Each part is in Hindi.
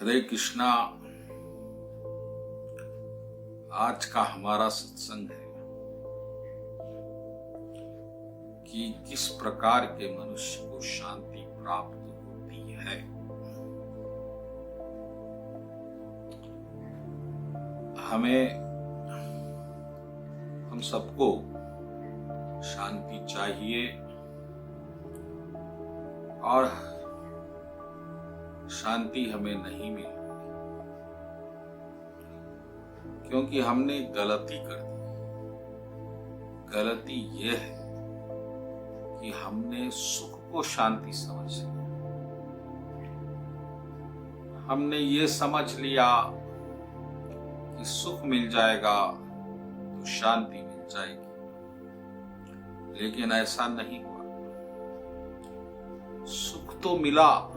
हरे कृष्णा। आज का हमारा सत्संग है कि किस प्रकार के मनुष्य को शांति प्राप्त होती है। हम सबको शांति चाहिए और शांति हमें नहीं मिल रही क्योंकि हमने गलती कर दी। गलती यह है कि हमने सुख को शांति समझ लिया। हमने ये समझ लिया कि सुख मिल जाएगा तो शांति मिल जाएगी, लेकिन ऐसा नहीं हुआ। सुख तो मिला,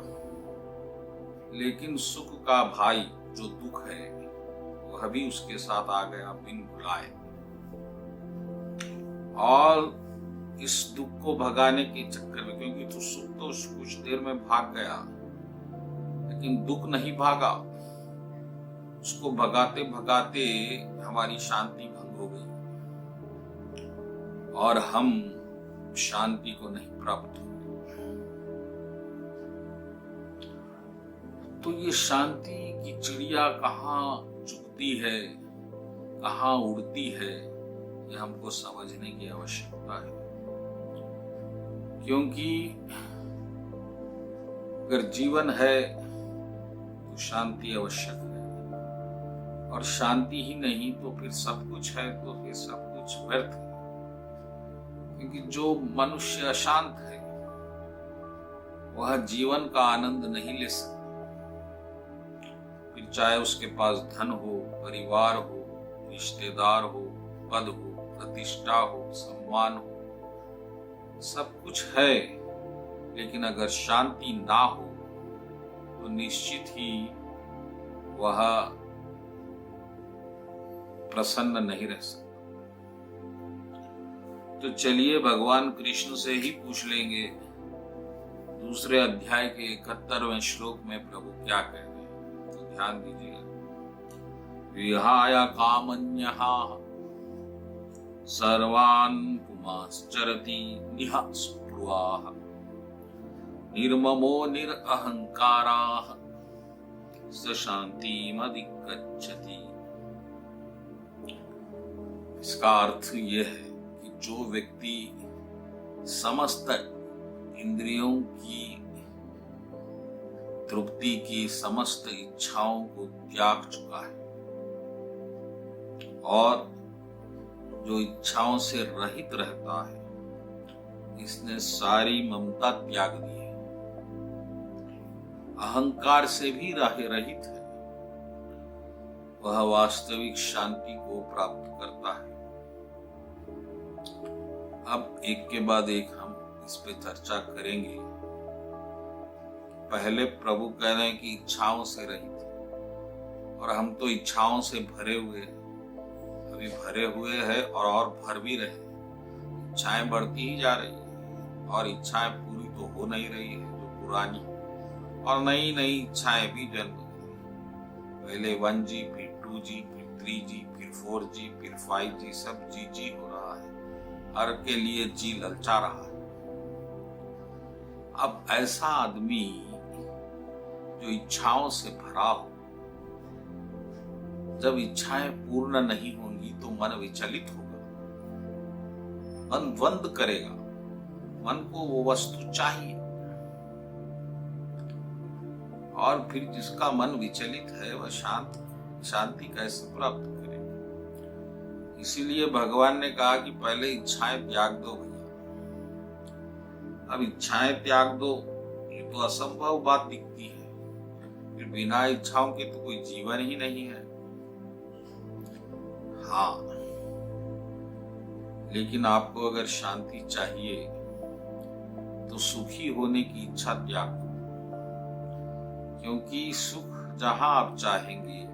लेकिन सुख का भाई जो दुख है वह भी उसके साथ आ गया बिन बुलाए। और इस दुख को भगाने के चक्कर में, क्योंकि तो सुख तो कुछ देर में भाग गया, लेकिन दुख नहीं भागा। उसको भगाते भगाते हमारी शांति भंग हो गई और हम शांति को नहीं प्राप्त हुए। तो ये शांति की चिड़िया कहाँ चुगती है, कहाँ उड़ती है, ये हमको समझने की आवश्यकता है। क्योंकि अगर जीवन है तो शांति आवश्यक है, और शांति ही नहीं तो फिर सब कुछ है तो फिर सब कुछ व्यर्थ है। क्योंकि जो मनुष्य अशांत है वह जीवन का आनंद नहीं ले सकता। फिर चाहे उसके पास धन हो, परिवार हो, रिश्तेदार हो, पद हो, प्रतिष्ठा हो, सम्मान हो, सब कुछ है, लेकिन अगर शांति ना हो तो निश्चित ही वह प्रसन्न नहीं रह सकता। तो चलिए भगवान कृष्ण से ही पूछ लेंगे। दूसरे अध्याय के 71वें श्लोक में प्रभु क्या कह रहे हैं, तो ध्यान दीजिए। विहाय कामन्यः सर्वान् पुमांश्चरति निःस्पृहाः निर्ममो निरहंकाराः स शान्तिमधिगच्छति। इसका अर्थ यह है कि जो व्यक्ति समस्त इंद्रियों की तृप्ति की समस्त इच्छाओं को त्याग चुका है और जो इच्छाओं से रहित रहता है, इसने सारी ममता त्याग दी है, अहंकार से भी रहित है, वह वास्तविक शांति को प्राप्त करता है। अब एक के बाद एक हम इस पे चर्चा करेंगे। पहले प्रभु कह रहे हैं कि इच्छाओं से रहित, और हम तो इच्छाओं से भरे हुए हैं, अभी भरे हुए हैं और भर भी रहे। इच्छाएं बढ़ती ही जा रही है और इच्छाएं पूरी तो हो नहीं रही है, जो पुरानी, और नई नई इच्छाएं भी जन्म रही। पहले 1G, फिर 2G, फिर 3G, फिर 4G, फिर 5G, सब जी हो रहा है। हर के लिए जी ललचा रहा है। अब ऐसा आदमी जो इच्छाओं से भरा हो, जब इच्छाएं पूर्ण नहीं होंगी तो मन विचलित होगा, मन द्वंद करेगा, मन को वो वस्तु चाहिए। और फिर जिसका मन विचलित है वह शांति कैसे प्राप्त करेगा। इसीलिए भगवान ने कहा कि पहले इच्छाएं त्याग दो भैया। अब इच्छाएं त्याग दो, ये तो असंभव बात दिखती है। फिर बिना इच्छाओं के तो कोई जीवन ही नहीं है। हाँ, लेकिन आपको अगर शांति चाहिए तो सुखी होने की इच्छा त्याग दो, क्योंकि सुख जहां आप चाहेंगे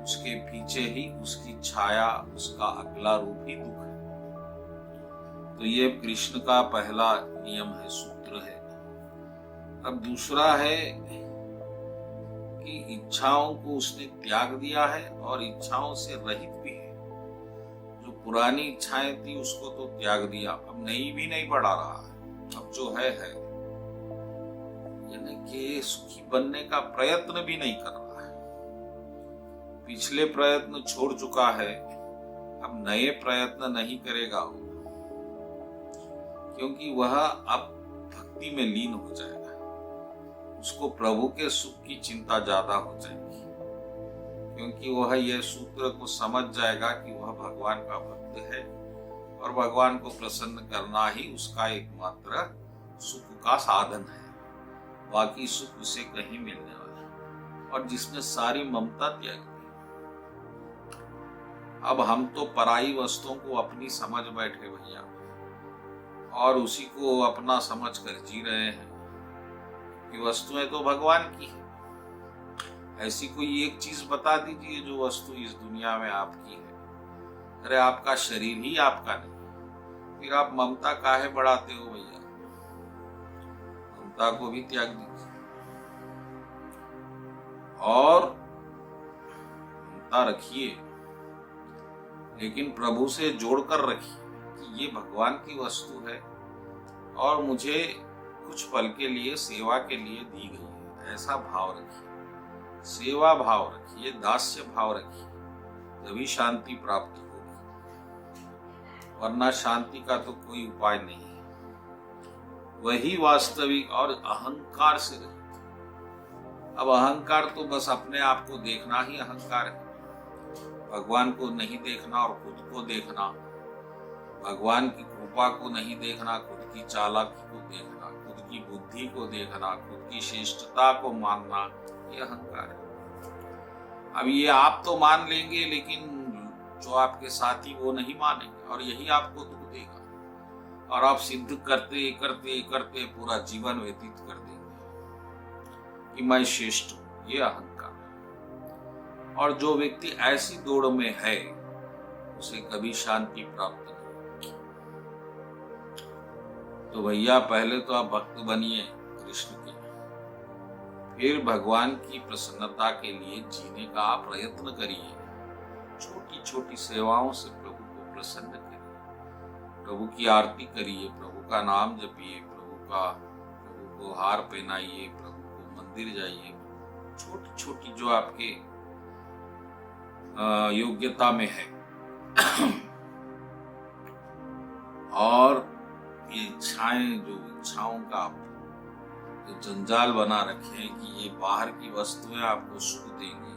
उसके पीछे ही उसकी छाया, उसका अगला रूप ही दुख है। तो ये कृष्ण का पहला नियम है, सूत्र है। अब दूसरा है कि इच्छाओं को उसने त्याग दिया है और इच्छाओं से रहित भी है। जो पुरानी इच्छाएं थी उसको तो त्याग दिया, अब नई भी नहीं बढ़ा रहा है। अब जो है यानी कि सुखी बनने का प्रयत्न भी नहीं कर रहा है। पिछले प्रयत्न छोड़ चुका है, अब नए प्रयत्न नहीं करेगा वो, क्योंकि वह अब भक्ति में लीन हो जाएगा। उसको प्रभु के सुख की चिंता ज्यादा हो जाएगी, क्योंकि वह यह सूत्र को समझ जाएगा कि वह भगवान का भक्त है और भगवान को प्रसन्न करना ही उसका एकमात्र सुख का साधन है। बाकी सुख उसे कहीं मिलने वाला है। और जिसने सारी ममता त्याग दी, अब हम तो पराई वस्तुओं को अपनी समझ बैठे भैया, और उसी को अपना समझ कर जी रहे हैं कि वस्तुएं तो भगवान की है। ऐसी कोई एक चीज बता दीजिए जो वस्तु इस दुनिया में आपकी है। अरे आपका शरीर ही आपका नहीं, फिर आप ममता काहे बढ़ाते हो भैया? ममता को भी त्याग दीजिए और ममता रखिए, लेकिन प्रभु से जोड़कर रखिए कि ये भगवान की वस्तु है और मुझे कुछ पल के लिए सेवा के लिए दी गई है। ऐसा भाव रखिए, सेवा भाव रखिए, दास्य भाव रखिए, तभी शांति प्राप्त होगी, वरना शांति का तो कोई उपाय नहीं है। वही वास्तविक और अहंकार से रहित। अब अहंकार तो बस अपने आप को देखना ही अहंकार है। भगवान को नहीं देखना और खुद को देखना, भगवान की कृपा को नहीं देखना, खुद की चालाकी को देखना, खुद की बुद्धि को देखना, खुद की श्रेष्ठता को मानना, ये अहंकार है। अब ये आप तो मान लेंगे, लेकिन जो आपके साथी वो नहीं मानेंगे और यही आपको दुख देगा और आप सिद्ध करते करते करते पूरा जीवन व्यतीत कर देंगे कि मैं श्रेष्ठ हूं। ये अहंकार है। और जो व्यक्ति ऐसी दौड़ में है उसे कभी शांति प्राप्त नहीं होगी। तो भैया पहले तो आप भक्त बनिए कृष्ण के, फिर भगवान की प्रसन्नता के लिए जीने का प्रयत्न करिए। छोटी छोटी सेवाओं से प्रभु को प्रसन्न करिए, प्रभु की आरती करिए, प्रभु का नाम जपिए, प्रभु को हार पहनाइए, प्रभु को मंदिर जाइए। छोटी छोटी जो आपके योग्यता में है। और ये इच्छाएं, जो इच्छाओं का आप जो जंजाल बना रखे हैं कि ये बाहर की वस्तुएं आपको सुख देंगी।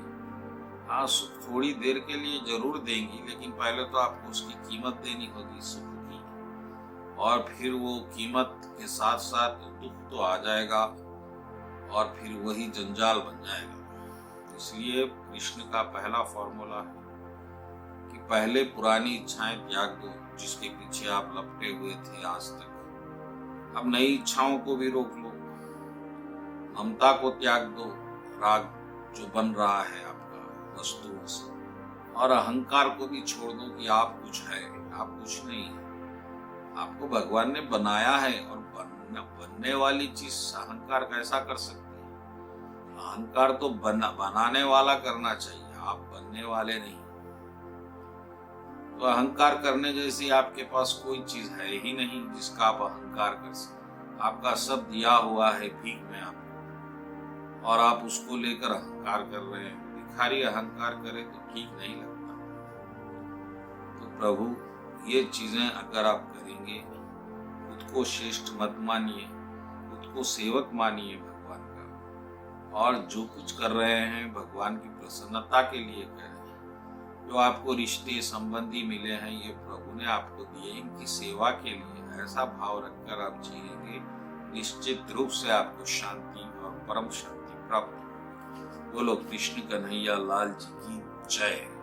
हाँ, सुख थोड़ी देर के लिए जरूर देंगी, लेकिन पहले तो आपको उसकी कीमत देनी होगी सुख की, और फिर वो कीमत के साथ साथ दुख तो आ जाएगा और फिर वही जंजाल बन जाएगा। इसलिए कृष्ण का पहला फॉर्मूला है कि पहले पुरानी इच्छाएं त्याग दो, जिसके पीछे आप लपटे हुए थे आज तक। अब नई इच्छाओं को भी रोक लो, ममता को त्याग दो, राग जो बन रहा है आपका वस्तुओं से, और अहंकार को भी छोड़ दो कि आप कुछ है, आप कुछ नहीं है। आपको भगवान ने बनाया है और बनने वाली चीज अहंकार कैसा कर सकती है? अहंकार तो बनाने वाला करना चाहिए, आप बनने वाले नहीं। तो अहंकार करने जैसी आपके पास कोई चीज है ही नहीं जिसका आप अहंकार कर सकें। आपका सब दिया हुआ है भीख में आपको, और आप उसको लेकर अहंकार कर रहे हैं। भिखारी अहंकार करे तो ठीक नहीं लगता। तो प्रभु, ये चीजें अगर आप करेंगे, खुद को श्रेष्ठ मत मानिए, खुद को सेवक मानिए भगवान का, और जो कुछ कर रहे हैं भगवान की प्रसन्नता के लिए कर रहे हैं। जो आपको रिश्ते संबंधी मिले हैं ये प्रभु ने आपको दिए, इनकी सेवा के लिए ऐसा भाव रखकर आप जिएंगे, निश्चित रूप से आपको शांति और परम शांति प्राप्त। बोलो कृष्ण कन्हैया लाल जी की जय।